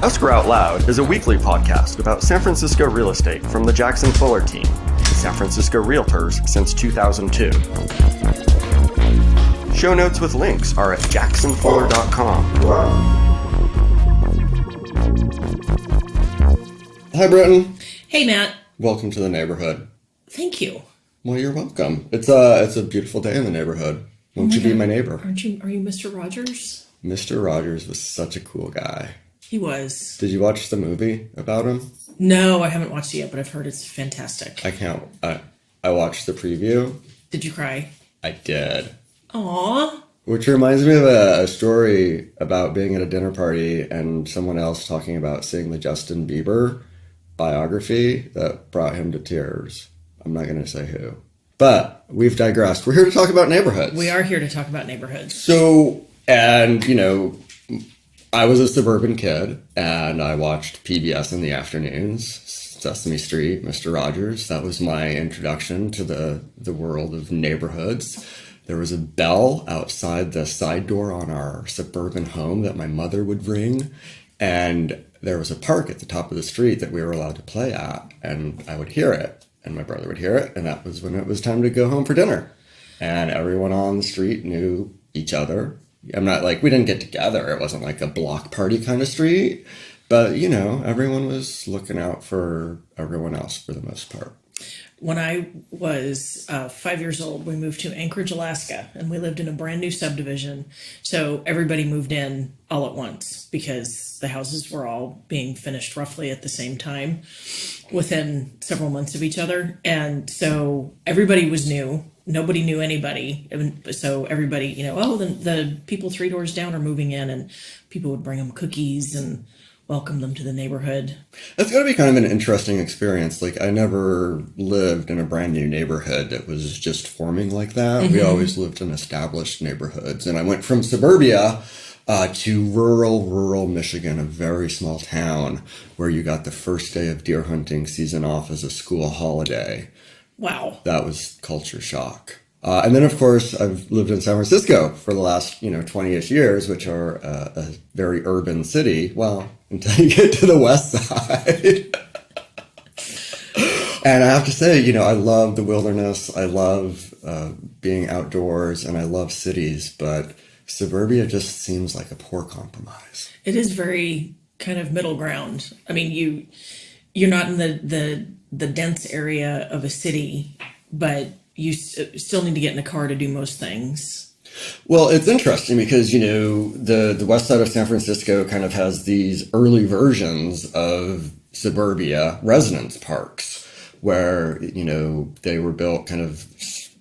Escrow Out Loud is a weekly podcast about San Francisco real estate from the Jackson Fuller team, San Francisco Realtors since 2002. Show notes with links are at jacksonfuller.com. Hi, Britton. Hey, Matt. Welcome to the neighborhood. Thank you. Well, you're welcome. It's a beautiful day in the neighborhood. Won't you be my neighbor? Are you Mr. Rogers? Mr. Rogers was such a cool guy. He was. Did you watch the movie about him? No, I haven't watched it yet, but I've heard it's fantastic. I watched the preview. Did you cry? I did. Aww. Which reminds me of a story about being at a dinner party and someone else talking about seeing the Justin Bieber biography that brought him to tears. I'm not going to say who. But we've digressed. We're here to talk about neighborhoods. We are here to talk about neighborhoods. So, and, you know, I was a suburban kid, and I watched PBS in the afternoons, Sesame Street, Mr. Rogers. That was my introduction to the world of neighborhoods. There was a bell outside the side door on our suburban home that my mother would ring, and there was a park at the top of the street that we were allowed to play at, and I would hear it, and my brother would hear it, and that was when it was time to go home for dinner. And everyone on the street knew each other. I'm not like, we didn't get together. It wasn't like a block party kind of street. But, you know, everyone was looking out for everyone else for the most part. When I was 5 years old, we moved to Anchorage, Alaska, and we lived in a brand new subdivision. So everybody moved in all at once because the houses were all being finished roughly at the same time within several months of each other. And so everybody was new. Nobody knew anybody. So everybody, you know, the people 3 doors down are moving in, and people would bring them cookies and welcome them to the neighborhood. That's got to be kind of an interesting experience. Like, I never lived in a brand new neighborhood that was just forming like that. Mm-hmm. We always lived in established neighborhoods. And I went from suburbia to rural Michigan, a very small town where you got the first day of deer hunting season off as a school holiday. Wow. That was culture shock. And then, of course, I've lived in San Francisco for the last, 20-ish years, which are a very urban city. Well, until you get to the west side. And I have to say, I love the wilderness. I love being outdoors, and I love cities. But suburbia just seems like a poor compromise. It is very kind of middle ground. I mean, you're not in the dense area of a city, but you still need to get in a car to do most things. Well, it's interesting because, the west side of San Francisco kind of has these early versions of suburbia residence parks where, they were built kind of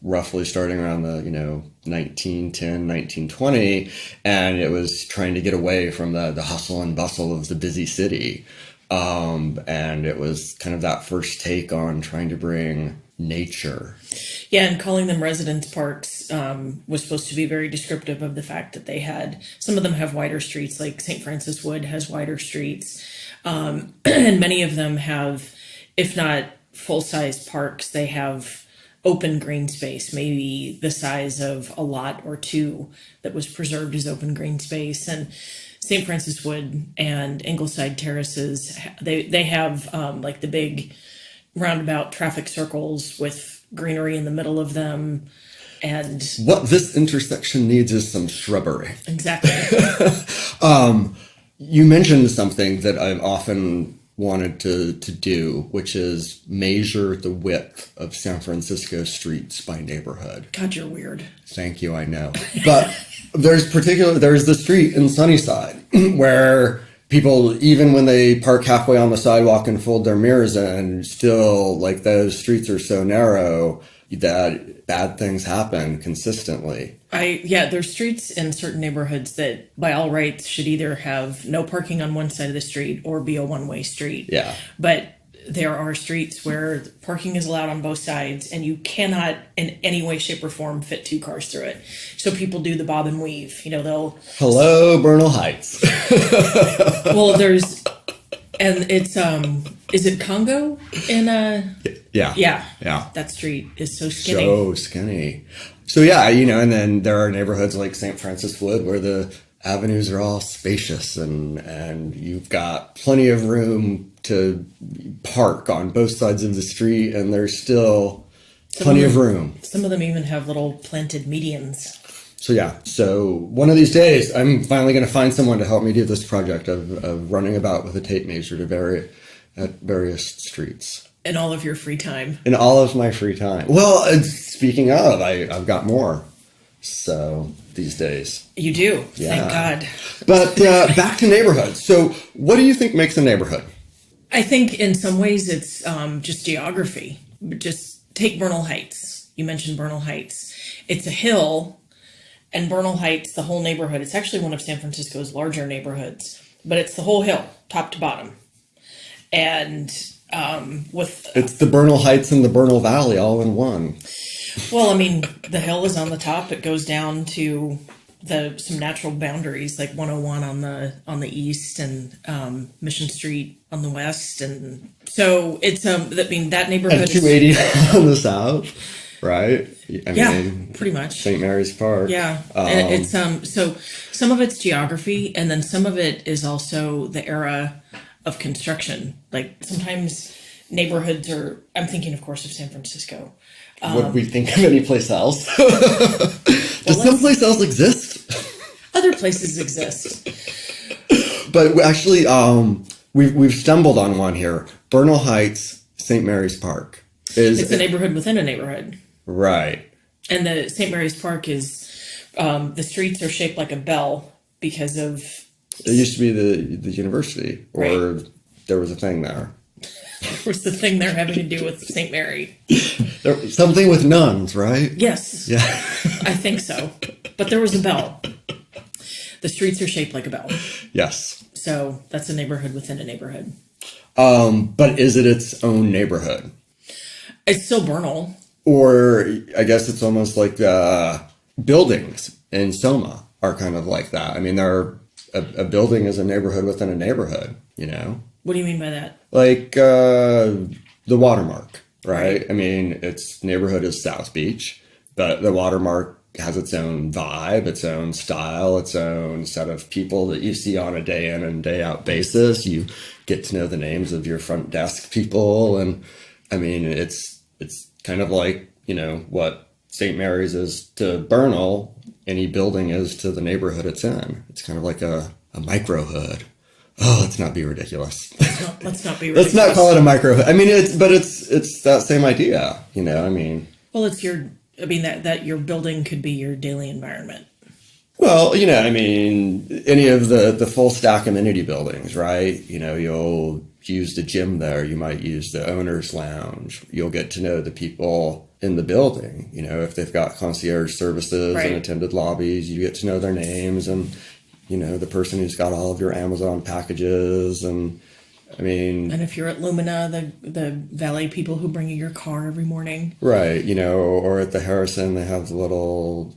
roughly starting around the, 1910, 1920, and it was trying to get away from the hustle and bustle of the busy city. And it was kind of that first take on trying to bring nature. Yeah, and calling them residence parks was supposed to be very descriptive of the fact that some of them have wider streets, like St. Francis Wood has wider streets. And many of them have, if not full-size parks, they have open green space, maybe the size of a lot or two that was preserved as open green space. And St. Francis Wood and Ingleside Terraces, they have like the big roundabout traffic circles with greenery in the middle of them. And what this intersection needs is some shrubbery. Exactly. You mentioned something that I've often wanted to do, which is measure the width of San Francisco streets by neighborhood. God, you're weird. Thank you, I know. But there's the street in Sunnyside where people, even when they park halfway on the sidewalk and fold their mirrors in, still, like, those streets are so narrow that bad things happen consistently. There's streets in certain neighborhoods that by all rights should either have no parking on one side of the street or be a one-way street. Yeah. But there are streets where parking is allowed on both sides and you cannot in any way, shape, or form fit 2 cars through it. So people do the bob and weave. Hello, Bernal Heights. Well, and it's Is it Congo in Yeah. Yeah. Yeah. That street is so skinny. So skinny. So yeah, and then there are neighborhoods like St. Francis Wood where the avenues are all spacious and you've got plenty of room to park on both sides of the street, and there's still plenty of room. Some of them even have little planted medians. So yeah, so one of these days I'm finally going to find someone to help me do this project of running about with a tape measure at various streets. In all of your free time. In all of my free time. Well, speaking of, I've got more. So these days. You do. Yeah. Thank God. But back to neighborhoods. So what do you think makes a neighborhood? I think in some ways it's just geography. Just take Bernal Heights. You mentioned Bernal Heights. It's a hill, and Bernal Heights, the whole neighborhood, it's actually one of San Francisco's larger neighborhoods, but it's the whole hill, top to bottom. And it's the Bernal Heights and the Bernal Valley all in one. Well, I mean, the hill is on the top. It goes down to some natural boundaries, like 101 on the east and Mission Street on the west, and so it's that neighborhood and 280 on the south, right? I mean, pretty much St. Mary's Park. Yeah, and it's so some of it's geography, and then some of it is also the era of construction. Like sometimes neighborhoods are. I'm thinking, of course, of San Francisco. Would we think of any place else? Does someplace else exist? Other places exist. But actually, we've stumbled on one here. Bernal Heights, St. Mary's Park. It's a neighborhood within a neighborhood. Right. And the St. Mary's Park is, the streets are shaped like a bell because of... It used to be the university, or right. There was a thing there. Was the thing there having to do with St. Mary? Something with nuns, right? Yes. Yeah. I think so. But there was a bell. The streets are shaped like a bell. Yes. So that's a neighborhood within a neighborhood. But is it its own neighborhood? It's still Bernal. Or I guess it's almost like buildings in Soma are kind of like that. I mean, a building is a neighborhood within a neighborhood, What do you mean by that? Like the Watermark, right? I mean, its neighborhood is South Beach, but the Watermark has its own vibe, its own style, its own set of people that you see on a day in and day out basis. You get to know the names of your front desk people. And I mean, it's kind of like, what St. Mary's is to Bernal, any building is to the neighborhood it's in. It's kind of like a microhood. Oh, let's not be ridiculous. Let's not be ridiculous. Let's not call it a microhood. I mean, it's that same idea, I mean. Well, it's that your building could be your daily environment. Well, I mean, any of the full stack amenity buildings, right? You'll use the gym there. You might use the owner's lounge. You'll get to know the people in the building. If they've got concierge services right. and attended lobbies, you get to know their names and, the person who's got all of your Amazon packages. And I mean... And if you're at Lumina, the valet people who bring you your car every morning. Right. Or at the Harrison, they have the little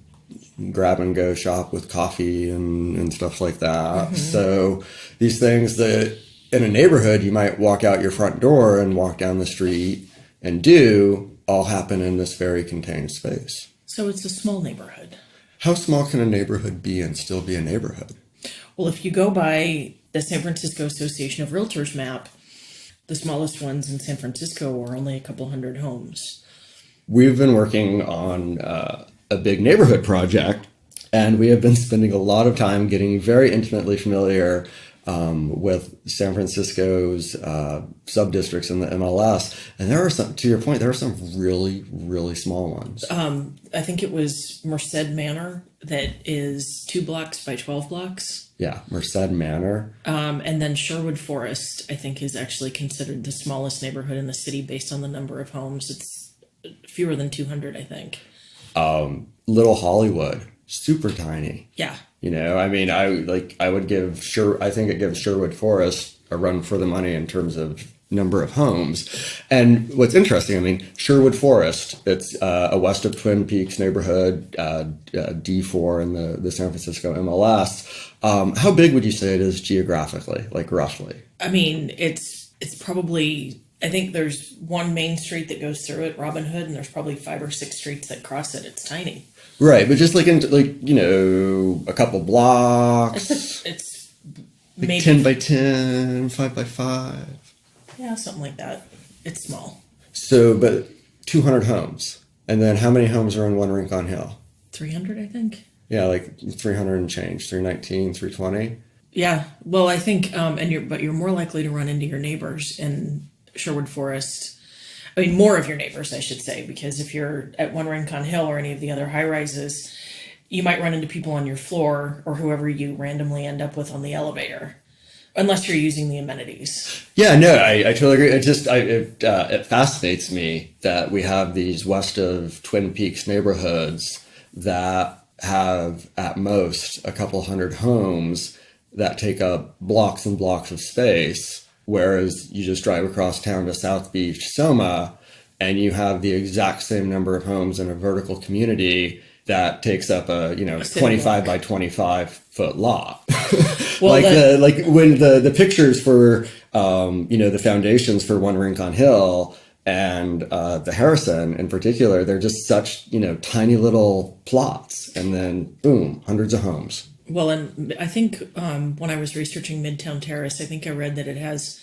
grab and go shop with coffee and stuff like that. Mm-hmm. So these things that in a neighborhood, you might walk out your front door and walk down the street and do all happen in this very contained space. So it's a small neighborhood. How small can a neighborhood be and still be a neighborhood? Well, if you go by the San Francisco Association of Realtors map, the smallest ones in San Francisco are only a couple hundred homes. We've been working on a big neighborhood project, and we have been spending a lot of time getting very intimately familiar with San Francisco's sub-districts in the MLS. And there are some, to your point, there are some really, really small ones. I think it was Merced Manor that is 2 blocks by 12 blocks. Yeah, Merced Manor. And then Sherwood Forest, I think, is actually considered the smallest neighborhood in the city based on the number of homes. It's fewer than 200, I think. Little Hollywood, super tiny. Yeah. I mean, I think it gives Sherwood Forest a run for the money in terms of number of homes. And what's interesting, I mean, Sherwood Forest, it's a west of Twin Peaks neighborhood, D4 in the San Francisco MLS. How big would you say it is geographically, like roughly? I mean, it's It's probably, I think there's one main street that goes through it, Robin Hood, and there's probably 5 or 6 streets that cross it. It's tiny. Right, but just like into a couple blocks. It's Like maybe 10 by 10, 5 by 5. Yeah, something like that. It's small. So, but 200 homes. And then how many homes are in One Rincon Hill? 300, I think. Yeah, like 300 and change, 319, 320. Yeah, well, I think, but you're more likely to run into your neighbors in Sherwood Forest. I mean, more of your neighbors, I should say, because if you're at One Rincon Hill or any of the other high rises, you might run into people on your floor or whoever you randomly end up with on the elevator, unless you're using the amenities. Yeah, no, I totally agree. It fascinates me that we have these west of Twin Peaks neighborhoods that have at most a couple hundred homes that take up blocks and blocks of space, whereas you just drive across town to South Beach, Soma, and you have the exact same number of homes in a vertical community that takes up a 25 by 25 foot lot. Well, when the pictures for the foundations for One Rincon Hill and the Harrison in particular, they're just such tiny little plots, and then boom, hundreds of homes. Well, and I think when I was researching Midtown Terrace, I think I read that it has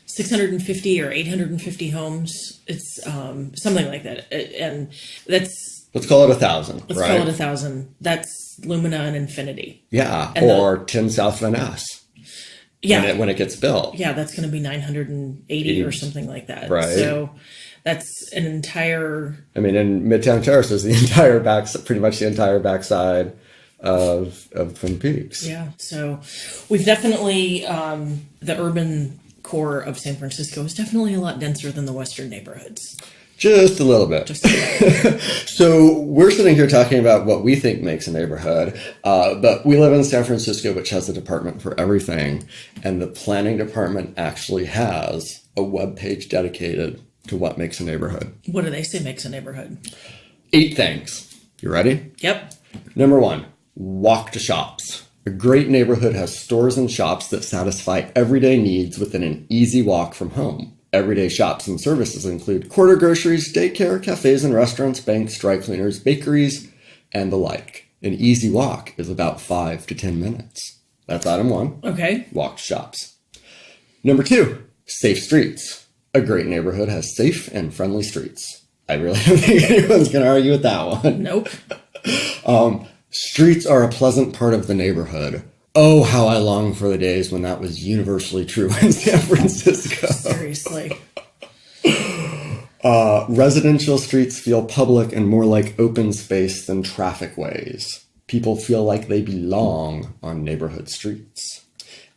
650 or 850 homes. It's something like that, and let's call it 1,000. Let's call it 1,000. That's Lumina and Infinity. Yeah, and or 10 South Van Ness. Yeah, when it gets built. Yeah, that's going to be 980 or something like that. Right. So that's an entire. I mean, in Midtown Terrace is pretty much the entire backside of Twin Peaks. Yeah. So we've definitely the urban core of San Francisco is definitely a lot denser than the western neighborhoods. Just a little bit. So we're sitting here talking about what we think makes a neighborhood, but we live in San Francisco, which has a department for everything, and the planning department actually has a webpage dedicated to what makes a neighborhood. What do they say makes a neighborhood? 8 things. You ready? Yep. Number 1, walk to shops. A great neighborhood has stores and shops that satisfy everyday needs within an easy walk from home. Everyday shops and services include quarter groceries, daycare, cafes and restaurants, banks, dry cleaners, bakeries, and the like. An easy walk is about 5 to 10 minutes. That's item 1. Okay. Walk to shops. Number 2, safe streets. A great neighborhood has safe and friendly streets. I really don't think anyone's going to argue with that one. Nope. Streets are a pleasant part of the neighborhood. Oh, how I long for the days when that was universally true in San Francisco. Seriously. Residential streets feel public and more like open space than traffic ways. People feel like they belong on neighborhood streets.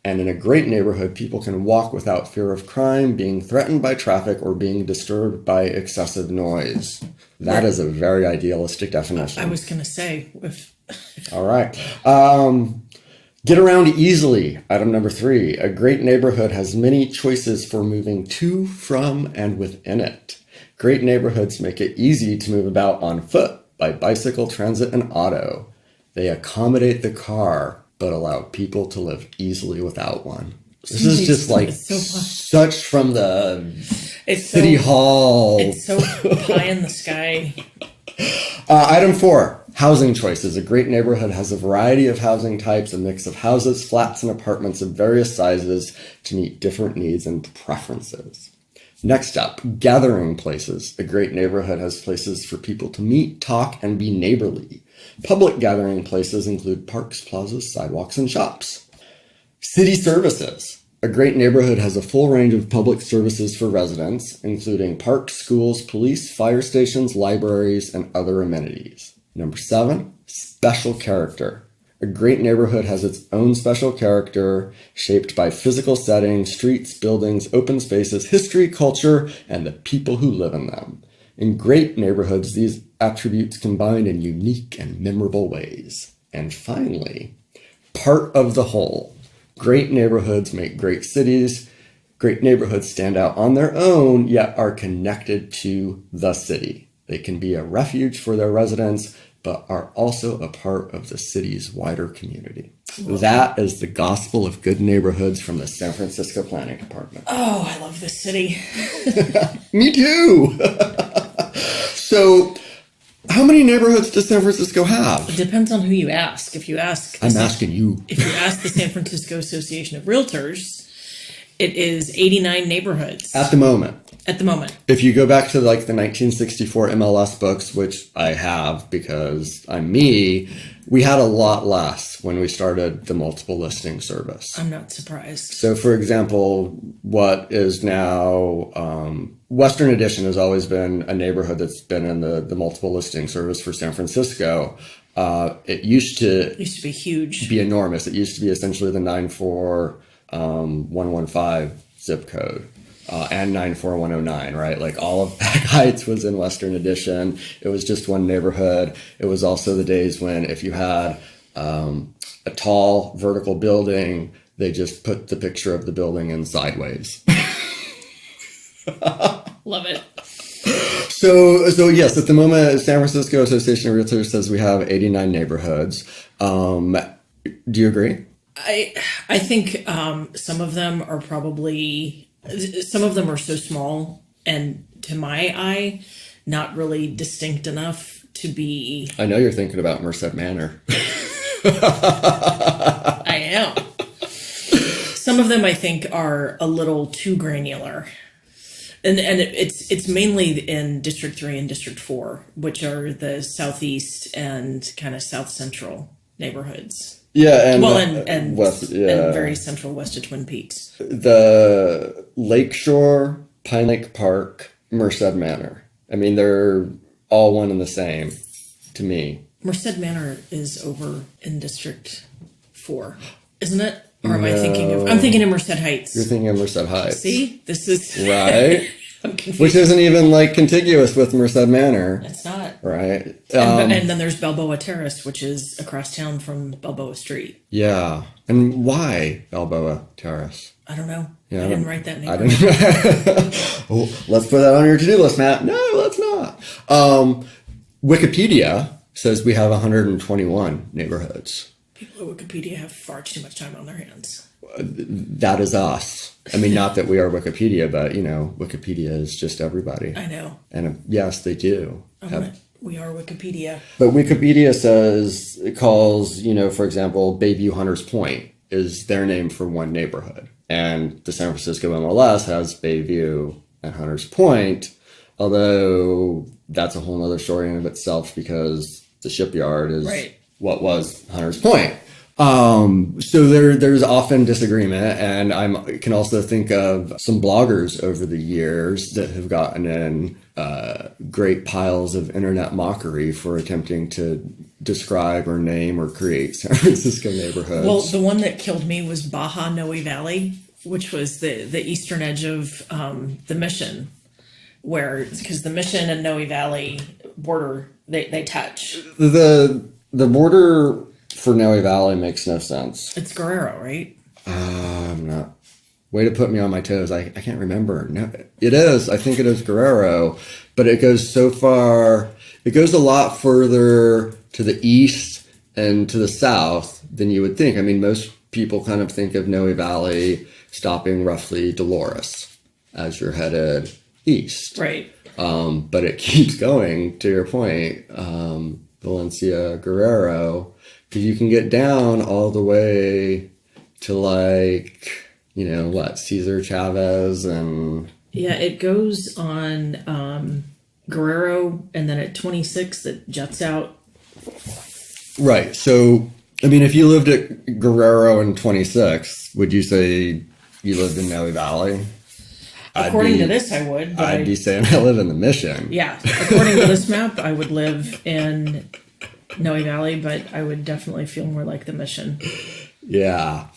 And in a great neighborhood, people can walk without fear of crime, being threatened by traffic, or being disturbed by excessive noise. That is a very idealistic definition. I was going to say. All right. Get around easily. Item number 3. A great neighborhood has many choices for moving to, from, and within it. Great neighborhoods make it easy to move about on foot, by bicycle, transit, and auto. They accommodate the car, but allow people to live easily without one. This is just like such from the City Hall. It's so pie in the sky. Item 4. Housing choices. A great neighborhood has a variety of housing types, a mix of houses, flats, and apartments of various sizes to meet different needs and preferences. Next up, gathering places. A great neighborhood has places for people to meet, talk, and be neighborly. Public gathering places include parks, plazas, sidewalks, and shops. City services. A great neighborhood has a full range of public services for residents, including parks, schools, police, fire stations, libraries, and other amenities. Number 7, special character. A great neighborhood has its own special character, shaped by physical settings, streets, buildings, open spaces, history, culture, and the people who live in them. In great neighborhoods, these attributes combine in unique and memorable ways. And finally, part of the whole. Great neighborhoods make great cities. Great neighborhoods stand out on their own, yet are connected to the city. They can be a refuge for their residents, but are also a part of the city's wider community. That is the gospel of good neighborhoods from the San Francisco Planning Department. Oh, I love this city. Me too. So, how many neighborhoods does San Francisco have? It depends on who you ask. If you ask, I'm asking you. If you ask the San Francisco Association of Realtors, it is 89 neighborhoods At the moment. at the moment. If you go back to like the 1964 MLS books, which I have because I'm me, we had a lot less when we started the multiple listing service. I'm not surprised. So, for example, what is now Western Addition has always been a neighborhood that's been in the multiple listing service for San Francisco. It used to be huge. Be enormous. It used to be essentially the 94115 zip code. And 94109, right? Like all of Pack Heights was in Western Addition. It was just one neighborhood. It was also the days when if you had a tall vertical building, they just put the picture of the building in sideways. Love it. So yes, at the moment, San Francisco Association of Realtors says we have 89 neighborhoods. Do you agree? I think some of them are probably... Some of them are so small and, to my eye, not really distinct enough to be... I know you're thinking about Merced Manor. I am. Some of them, I think, are a little too granular. And it's mainly in District 3 and District 4, which are the southeast and kind of south central neighborhoods. Yeah, and west, and very central west of Twin Peaks. The Lakeshore, Pine Lake Park, Merced Manor. I mean, they're all one and the same to me. Merced Manor is over in District 4, isn't it? Or am I thinking of... I'm thinking of Merced Heights. You're thinking of Merced Heights. See? This is... Right? I'm confused. Which isn't even, like, contiguous with Merced Manor. It's not. Right? And then there's Balboa Terrace, which is across town from Balboa Street. Yeah. And why Balboa Terrace? I don't know. Yeah, I didn't write that name. Oh, let's put that on your to-do list, Matt. No, let's not. Wikipedia says we have 121 neighborhoods. People at Wikipedia have far too much time on their hands. That is us. I mean, not that we are Wikipedia, but, you know, Wikipedia is just everybody. I know. And yes, they do. We are Wikipedia. But Wikipedia says, it calls, you know, for example, Bayview Hunters Point is their name for one neighborhood. And the San Francisco MLS has Bayview and Hunters Point, although that's a whole other story in and of itself because the shipyard is what was Hunters Point. So there's often disagreement, and I can also think of some bloggers over the years that have gotten in great piles of internet mockery for attempting to describe or name or create San Francisco neighborhoods. Well, the one that killed me was Baja Noe Valley, which was the eastern edge of the Mission, because the Mission and Noe Valley border, they touch. The border for Noe Valley makes no sense. It's Guerrero, right? I'm not. Way to put me on my toes. I can't remember. No, it is. I think it is Guerrero, but it goes so far. It goes a lot further to the east and to the south than you would think. I mean, most people kind of think of Noe Valley stopping roughly Dolores as you're headed east. Right. But it keeps going, to your point, Valencia, Guerrero, because you can get down all the way to, like, you know, what, Cesar Chavez and... Yeah, it goes on Guerrero, and then at 26 it juts out. Right. So, I mean, if you lived at Guerrero in 26, would you say you lived in Noe Valley? According to this, I would. I'd be saying I live in the Mission. Yeah. According to this map, I would live in Noe Valley, but I would definitely feel more like the Mission. Yeah.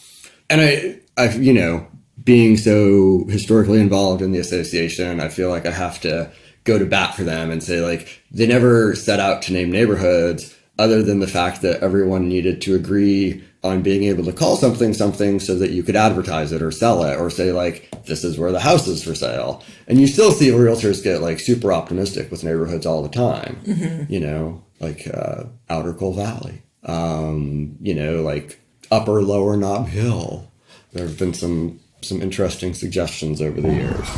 And I, you know, being so historically involved in the association, I feel like I have to go to bat for them and say, like, they never set out to name neighborhoods other than the fact that everyone needed to agree on being able to call something so that you could advertise it or sell it or say, like, this is where the house is for sale. And you still see realtors get, like, super optimistic with neighborhoods all the time, you know, like Outer Cole Valley. You know, like Upper Lower Nob Hill. There have been some interesting suggestions over the years.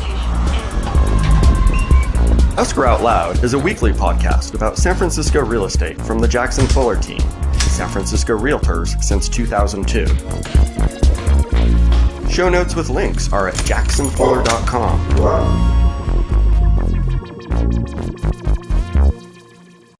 Escrow Out Loud is a weekly podcast about San Francisco real estate from the Jackson Fuller team, San Francisco Realtors since 2002. Show notes with links are at jacksonfuller.com.